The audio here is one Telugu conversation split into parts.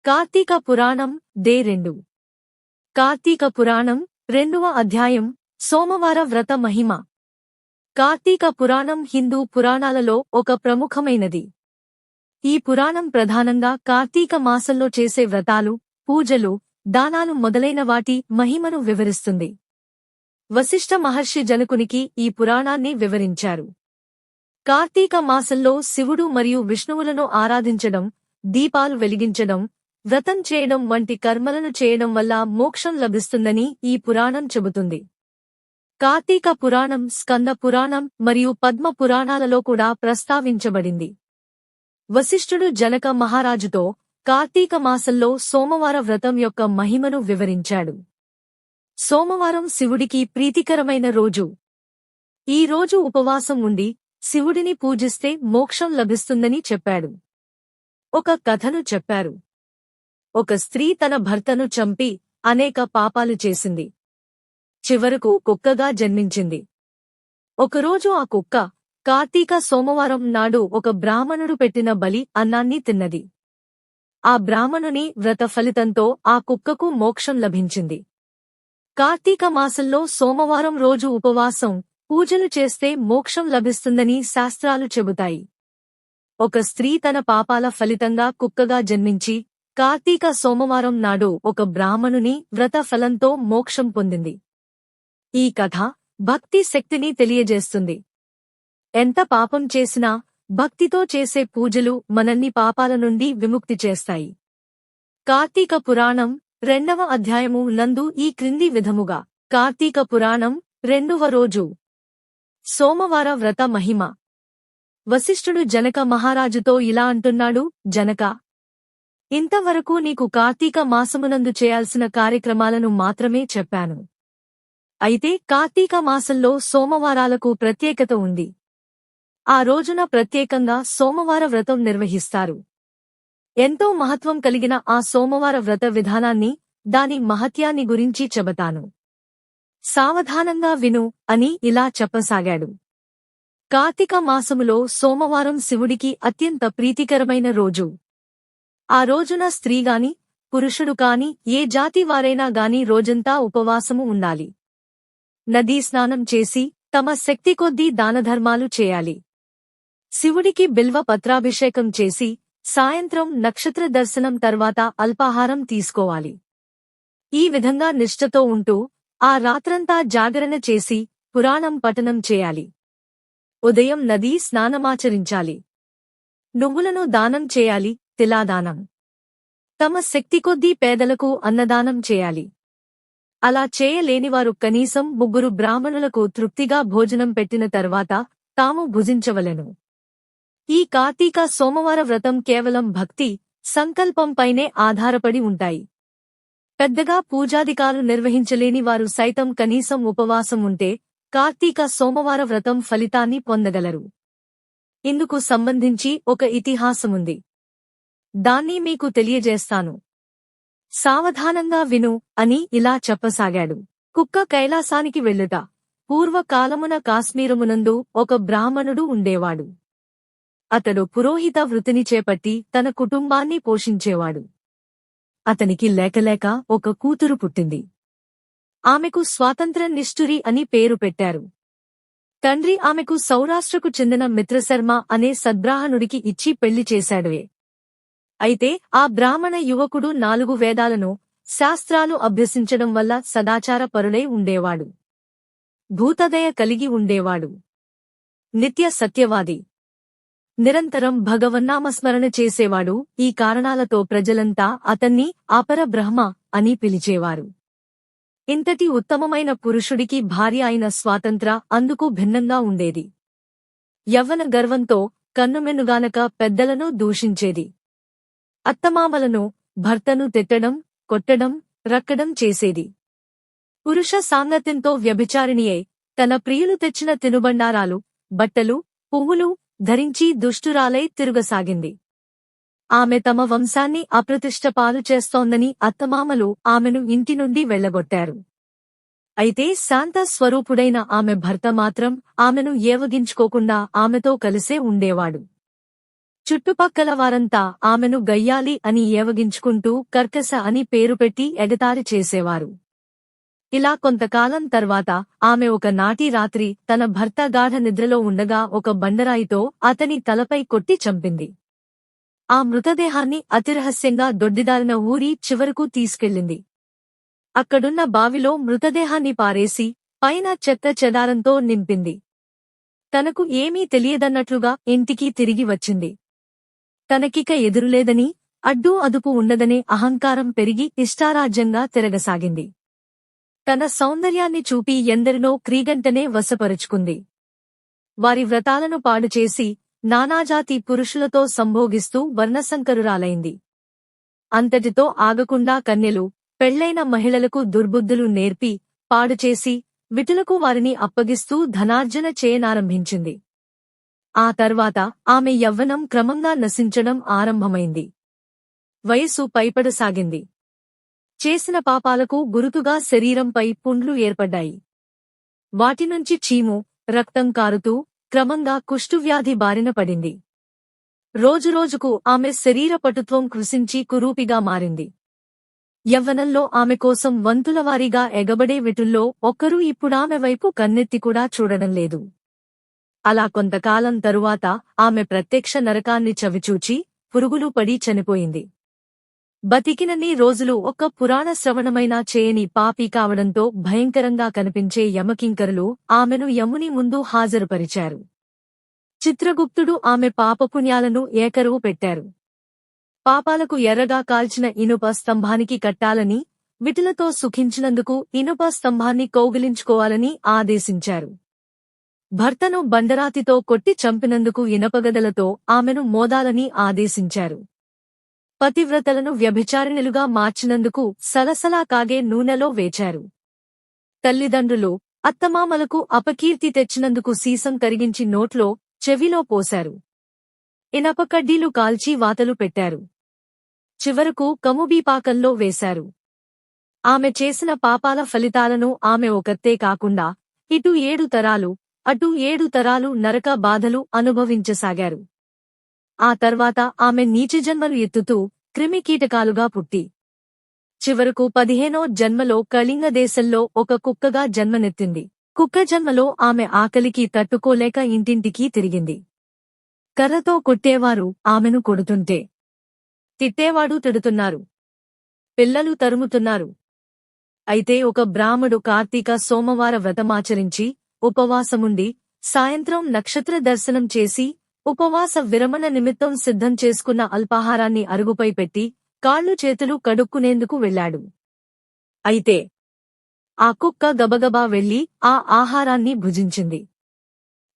కార్తీక పురాణం డే 2 కార్తీక పురాణం 2వ అధ్యాయం సోమవార వ్రత మహిమ. కార్తీక పురాణం హిందూ పురాణాలలో ఒక ప్రముఖమైనది. ఈ పురాణం ప్రధానంగా కార్తీక మాసంలో చేసే వ్రతాలు, పూజలు, దానాలు మొదలైన వాటి మహిమను వివరిస్తుంది. వశిష్ఠ మహర్షి జనకునికి ఈ పురాణాన్ని వివరించారు. కార్తీక మాసంలో శివుడు మరియు విష్ణువులను ఆరాధించడం, దీపాలు వెలిగించడం, వ్రతం చేయడం వంటి కర్మలను చేయడం వల్ల మోక్షం లభిస్తుందని ఈ పురాణం చెబుతుంది. కార్తీక పురాణం స్కంద పురాణం మరియు పద్మ పురాణాలలో కూడా ప్రస్తావించబడింది. వశిష్ఠుడు జనక మహారాజుతో కార్తీక మాసంలో సోమవార వ్రతం యొక్క మహిమను వివరించాడు. సోమవారం శివుడికి ప్రీతికరమైన రోజు. ఈ రోజు ఉపవాసం ఉండి శివుడిని పూజిస్తే మోక్షం లభిస్తుందని చెప్పాడు. ఒక కథను చెప్పారు. ఒక స్త్రీ తన భర్తను చంపి అనేక పాపాలు చేసింది. చివరకు కుక్కగా జన్మించింది. ఒకరోజు ఆ కుక్క కార్తీక సోమవారం నాడు ఒక బ్రాహ్మణుడు పెట్టిన బలి అన్నాన్ని తిన్నది. ఆ బ్రాహ్మణుని వ్రత ఫలితంతో ఆ కుక్కకు మోక్షం లభించింది. కార్తీక మాసంలో సోమవారం రోజు ఉపవాసం, పూజలు చేస్తే మోక్షం లభిస్తుందని శాస్త్రాలు చెబుతాయి. ఒక స్త్రీ తన పాపాల ఫలితంగా కుక్కగా జన్మించి కార్తీక సోమవారం నాడు ఒక బ్రాహ్మణుని వ్రత ఫలంతో మోక్షం పొందింది. ఈ కథ భక్తి శక్తిని తెలియజేస్తుంది. ఎంత పాపం చేసినా భక్తితో చేసే పూజలు మనల్ని పాపాల నుండి విముక్తి చేస్తాయి. కార్తీక పురాణం 2వ అధ్యాయము నందు ఈ క్రింది విధముగా కార్తీక పురాణం 2వ రోజు సోమవార వ్రత మహిమ. వశిష్ఠుడు జనక మహారాజుతో ఇలా అంటున్నాడు. జనకా, ఇంతవరకు నీకు కార్తీక మాసమునందు చేయాల్సిన కార్యక్రమాలను మాత్రమే చెప్పాను. అయితే కార్తీక మాసంలో సోమవారాలకు ప్రత్యేకత ఉంది. ఆ రోజున ప్రత్యేకంగా సోమవార వ్రతం నిర్వహిస్తారు. ఎంతో మహత్వం కలిగిన ఆ సోమవార వ్రత విధానాన్ని, దాని మహత్యాన్ని గురించి చెబుతాను. సావధానంగా విను అని ఇలా చెప్పసాగాడు. కార్తీక మాసములో సోమవారం శివుడికి అత్యంత ప్రీతికరమైన రోజు. ఆ రోజున స్త్రీగాని, పురుషుడు కాని, ఏ జాతి వారైనా గాని రోజంతా ఉపవాసము ఉండాలి. నదీ స్నానం చేసి తమ శక్తి కొద్దీ దానధర్మాలు చేయాలి. శివుడికి బిల్వ పత్రాభిషేకం చేసి సాయంత్రం నక్షత్ర దర్శనం తర్వాత అల్పాహారం తీసుకోవాలి. ఈ విధంగా నిష్ఠతో ఉంటూ ఆ రాత్రంతా జాగరణ చేసి పురాణం పఠనం చేయాలి. ఉదయం నదీ స్నానమాచరించాలి. నువ్వులను దానం చేయాలి, తిలాదానం. తమ శక్తి కొద్దీ పేదలకు అన్నదానం చేయాలి. అలా చేయలేనివారు కనీసం 3 బ్రాహ్మణులకు తృప్తిగా భోజనం పెట్టిన తర్వాత తాము భుజించవలెను. ఈ కార్తీక సోమవార వ్రతం కేవలం భక్తి, సంకల్పంపైనే ఆధారపడి ఉంటాయి. పెద్దగా పూజాధికాలు నిర్వహించలేని వారు సైతం కనీసం ఉపవాసం ఉంటే కార్తీక సోమవార వ్రతం ఫలితాన్ని పొందగలరు. ఇందుకు సంబంధించి ఒక ఇతిహాసముంది. దాన్ని మీకు తెలియజేస్తాను. సావధానంగా విను అని ఇలా చెప్పసాగాడు. కుక్క కైలాసానికి వెళ్ళుట. పూర్వకాలమున కాశ్మీరమునందు ఒక బ్రాహ్మణుడు ఉండేవాడు. అతడు పురోహిత వృత్తిని చేపట్టి తన కుటుంబాన్ని పోషించేవాడు. అతనికి లేకలేక ఒక కూతురు పుట్టింది. ఆమెకు స్వాతంత్ర నిష్ఠురి అని పేరు పెట్టారు. తండ్రి ఆమెకు సౌరాష్ట్రకు చెందిన మిత్రశర్మ అనే సద్బ్రాహ్మణుడికి ఇచ్చి పెళ్లి చేశాడువే. అయితే ఆ బ్రాహ్మణ యువకుడు 4 వేదాలను, శాస్త్రాలు అభ్యసించడం వల్ల సదాచార పరుడై ఉండేవాడు. భూతదయ కలిగి ఉండేవాడు. నిత్య సత్యవాది. నిరంతరం భగవన్నామస్మరణ చేసేవాడు. ఈ కారణాలతో ప్రజలంతా అతన్ని అపర బ్రహ్మ అని పిలిచేవారు. ఇంతటి ఉత్తమమైన పురుషుడికి భార్య అయిన స్వాతంత్ర అందుకు భిన్నంగా ఉండేది. యవ్వన గర్వంతో కన్నుమెన్నుగానక పెద్దలను దూషించేది. అత్తమామలను, భర్తను తిట్టడం, కొట్టడం, రక్కడం చేసేది. పురుష సాంగత్యంతో వ్యభిచారిణియై తన ప్రియులు తెచ్చిన తినుబండారాలు, బట్టలు, పువ్వులు ధరించి దుష్టురాలై తిరుగసాగింది. ఆమె తమ వంశాన్ని అప్రతిష్ఠ పాలు చేస్తోందని అత్తమామలు ఆమెను ఇంటి నుండి వెళ్లగొట్టారు. అయితే శాంత స్వరూపుడైన ఆమె భర్త మాత్రం ఆమెను ఏవగించుకోకుండా ఆమెతో కలిసే ఉండేవాడు. చుట్టుపక్కల వారంతా ఆమెను గయ్యాలి అని ఏవగించుకుంటూ కర్కశ అని పేరు పెట్టి ఎగతాళి చేసేవారు. ఇలా కొంతకాలం తర్వాత ఆమె ఒక నాటి రాత్రి తన భర్త గాఢ నిద్రలో ఉండగా ఒక బండరాయితో అతని తలపై కొట్టి చంపింది. ఆ మృతదేహాన్ని అతిరహస్యంగా దొడ్డిదారిన ఊరి చివరకు తీసుకెళ్ళింది. అక్కడున్న బావిలో మృతదేహాన్ని పారేసి పైన చెత్త చెదారంతో నింపింది. తనకు ఏమీ తెలియదన్నట్లుగా ఇంటికి తిరిగి వచ్చింది. తనకిక ఎదురులేదని, అడ్డూ అదుపు ఉండదనే అహంకారం పెరిగి ఇష్టారాజ్యంగా తిరగసాగింది. తన సౌందర్యాన్ని చూపి ఎందరినో క్రీగంటనే వశపరుచుకుంది. వారి వ్రతాలను పాడుచేసి నానాజాతి పురుషులతో సంభోగిస్తూ వర్ణశంకరురాలైంది. అంతటితో ఆగకుండా కన్యలు, పెళ్లైన మహిళలకు దుర్బుద్ధులు నేర్పి, పాడుచేసి, విటులకు వారిని అప్పగిస్తూ ధనార్జన చేయనారంభించింది. ఆ తర్వాత ఆమె యవ్వనం క్రమంగా నశించడం ఆరంభమైంది. వయస్సు పైపడసాగింది. చేసిన పాపాలకు గురుతుగా శరీరంపై పుండ్లు ఏర్పడ్డాయి. వాటినుంచి చీము, రక్తం కారుతూ క్రమంగా కుష్ఠువ్యాధి బారిన పడింది. రోజురోజుకు ఆమె శరీర పటుత్వం కృశించి కురూపిగా మారింది. యవ్వనంలో ఆమె కోసం వంతులవారీగా ఎగబడే విటుల్లో ఒక్కరూ ఇప్పుడామె వైపు కన్నెత్తి కూడా చూడడం లేదు. అలా కొంతకాలం తరువాత ఆమె ప్రత్యక్ష నరకాన్ని చవిచూచి పురుగులు పడి చనిపోయింది. బతికినన్ని రోజులు ఒక్క పురాణ శ్రవణమైనా చేయని పాపి కావడంతో భయంకరంగా కనిపించే యమకింకరులు ఆమెను యముని ముందు హాజరుపరిచారు. చిత్రగుప్తుడు ఆమె పాపపుణ్యాలను ఏకరువు పెట్టారు. పాపాలకు ఎర్రగా కాల్చిన ఇనుప స్తంభానికి కట్టాలని, విటులతో సుఖించినందుకు ఇనుప స్తంభాన్ని కౌగిలించుకోవాలని ఆదేశించారు. భర్తను బండరాతితో కొట్టి చంపినందుకు ఇనపగదలతో ఆమెను మోదాలని ఆదేశించారు. పతివ్రతలను వ్యభిచారిణులుగా మార్చినందుకు సలసలా కాగే నూనెలో వేచారు. తల్లిదండ్రులు, అత్తమామలకు అపకీర్తి తెచ్చినందుకు సీసం కరిగించి నోట్లో, చెవిలో పోశారు. ఇనపకడ్డీలు కాల్చి వాతలు పెట్టారు. చివరకు కముబీపాకంలో వేశారు. ఆమె చేసిన పాపాల ఫలితాలను ఆమె ఒకతే కాకుండా ఇటు 7 తరాలు, అటు 7 తరాలు నరక బాధలు అనుభవించసాగారు. ఆ తర్వాత ఆమె నీచజన్మలు ఎత్తుతూ క్రిమికీటకాలుగా పుట్టి చివరకు 15వ జన్మలో కళింగ దేశంలో ఒక కుక్కగా జన్మనెత్తింది. కుక్క జన్మలో ఆమె ఆకలికి తట్టుకోలేక ఇంటింటికి తిరిగింది. కర్రతో కొట్టేవారు ఆమెను కొడుతుంటే, తిట్టేవాడు తిడుతున్నారు. పిల్లలు తరుముతున్నారు. అయితే ఒక బ్రాహ్మడు కార్తీక సోమవార వ్రతమాచరించి, ఉపవాసముండి, సాయంత్రం నక్షత్ర దర్శనం చేసి, ఉపవాస విరమణ నిమిత్తం సిద్ధం చేసుకున్న అల్పాహారాన్ని అరుగుపై పెట్టి, కాళ్ళు చేతులు కడుక్కునేందుకు వెళ్లాడు. అయితే ఆ కుక్క గబగబా వెళ్లి ఆ ఆహారాన్ని భుజించింది.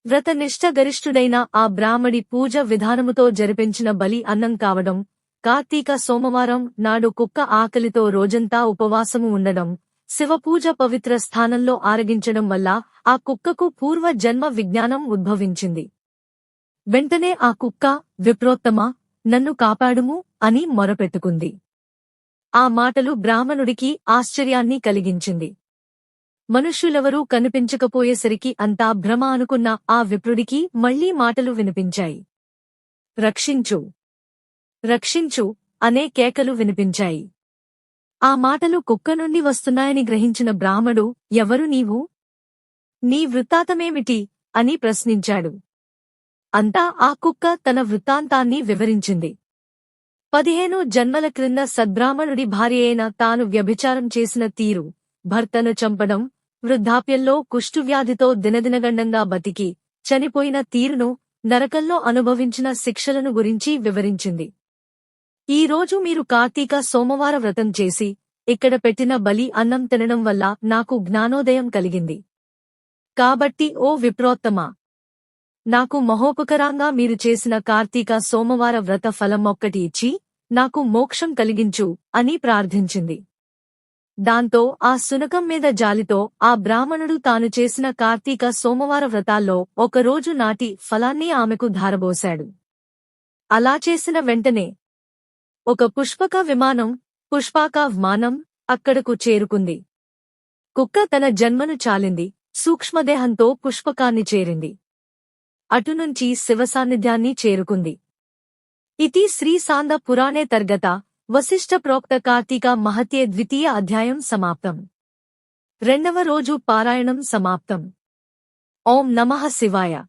వ్రతనిష్ఠ గరిష్ఠుడైన ఆ బ్రాహ్మడి పూజ విధానముతో జరిపించిన బలి అన్నం కావడం, కార్తీక సోమవారం నాడు కుక్క ఆకలితో రోజంతా ఉపవాసము ఉండడం, శివపూజ పవిత్ర స్థానంలో ఆరగించడం వల్ల ఆ కుక్కకు పూర్వ జన్మ విజ్ఞానం ఉద్భవించింది. వెంటనే ఆ కుక్క, విప్రోత్తమా, నన్ను కాపాడుము అని మొరపెట్టుకుంది. ఆ మాటలు బ్రాహ్మణుడికి ఆశ్చర్యాన్ని కలిగించింది. మనుష్యులెవరూ కనిపించకపోయేసరికి అంతా భ్రమ అనుకున్న ఆ విప్రుడికి మళ్లీ మాటలు వినిపించాయి. రక్షించు, రక్షించు అనే కేకలు వినిపించాయి. ఆ మాటలు కుక్క నుండి వస్తున్నాయని గ్రహించిన బ్రాహ్మడు, ఎవరు నీవు? నీ వృత్తాంతమేమిటి అని ప్రశ్నించాడు. అంతా ఆ కుక్క తన వృత్తాంతాన్ని వివరించింది. 15 జన్మల క్రింద సద్బ్రాహ్మణుడి భార్యయైన తాను వ్యభిచారం చేసిన తీరు, భర్తను చంపడం, వృద్ధాప్యంలో కుష్ఠువ్యాధితో దినదినగండంగా బతికి చనిపోయిన తీరును, నరకంలో అనుభవించిన శిక్షలను గురించి వివరించింది. ఈ రోజు మీరు కార్తీక సోమవార వ్రతం చేసి, ఇక్కడ పెట్టిన బలి అన్నం తినడం వల్ల నాకు జ్ఞానోదయం కలిగింది. కాబట్టి ఓ విప్రోత్తమా, నాకు మహోపకరంగా మీరు చేసిన కార్తీక సోమవార వ్రత ఫలం ఒక్కటి ఇచ్చి, నాకు మోక్షం కలిగించు అని ప్రార్థించింది. దాంతో ఆ శునకం మీద జాలితో ఆ బ్రాహ్మణుడు తాను చేసిన కార్తీక సోమవార వ్రతాల్లో ఒకరోజు నాటి ఫలాన్ని ఆమెకు ధారబోశాడు. అలా చేసిన వెంటనే ఒక పుష్పక విమానం, పుష్పాక విమానం అక్కడకు చేరుకుంది. కుక్క తన జన్మను చాలింది, సూక్ష్మదేహంతో పుష్పకాన్ని చేరింది. అటునుంచి శివసాన్నిధ్యాన్ని చేరుకుంది. इति श्रीसान्द पुराणे तर्गत वसिष्ठ प्रोक्त कार्तीक महत्ये द्वितीय अध्याయం సమాప్తం. రెండవ రోజు పారాయణం సమాప్తం. ఓం నమః శివాయ.